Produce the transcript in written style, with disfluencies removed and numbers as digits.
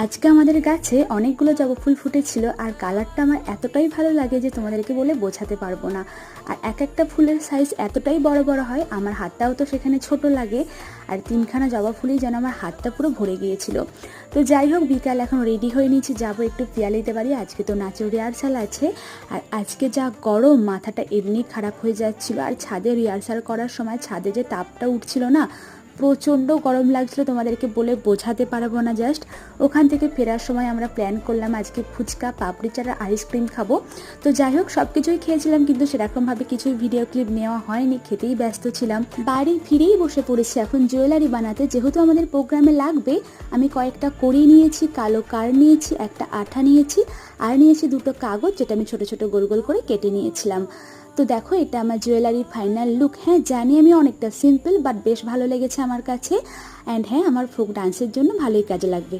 আজকে আমাদের গাছে অনেকগুলো জবা ফুল ফুটেছিল আর কালারটা আমার এতটাই ভালো লাগে যে তোমাদেরকে বলে বোঝাতে পারবো না। আর এক একটা ফুলের সাইজ এতটাই বড় বড় হয়, আমার হাতটাও তো সেখানে ছোট লাগে। আর তিনখানা জবা ফুলই যেন আমার হাতটা পুরো ভরে গিয়েছিল। তো যাই হোক, বিকাল এখন রেডি হয়ে নিয়েছি, যাবো একটু পিয়ালিতে বাড়ি। আজকে তো নাচের রিহার্সাল আছে। আর আজকে যা গরম, মাথাটা এমনি খারাপ হয়ে যাচ্ছিল। আর ছাদে রিহার্সাল করার সময় ছাদে যে তাপটা উঠছিল না, প্রচণ্ড গরম লাগছিল, তোমাদেরকে বলে বোঝাতে পারবো না। জাস্ট ওখান থেকে ফেরার সময় আমরা প্ল্যান করলাম আজকে ফুচকা, পাপড়ি চাট আর আইসক্রিম খাবো। তো যাই হোক, সব কিছুই খেয়েছিলাম, কিন্তু সেরকমভাবে কিছুই ভিডিও ক্লিপ নেওয়া হয়নি, খেতেই ব্যস্ত ছিলাম। বাড়ি ফিরেই বসে পড়েছি এখন জুয়েলারি বানাতে, যেহেতু আমাদের প্রোগ্রামে লাগবে। আমি কয়েকটা কড়ি নিয়েছি, কালো কার নিয়েছি, একটা আঠা নিয়েছি, আর নিয়েছি দুটো কাগজ, যেটা আমি ছোট ছোট গোল গোল করে কেটে নিয়েছিলাম। তো দেখো, এটা আমার জুয়েলারির ফাইনাল লুক। হ্যাঁ জানি আমি অনেকটা সিম্পল, বাট বেশ ভালো লেগেছে আমার কাছে। অ্যান্ড হ্যাঁ, আমার ফোক ডান্সের জন্য ভালোই কাজে লাগবে।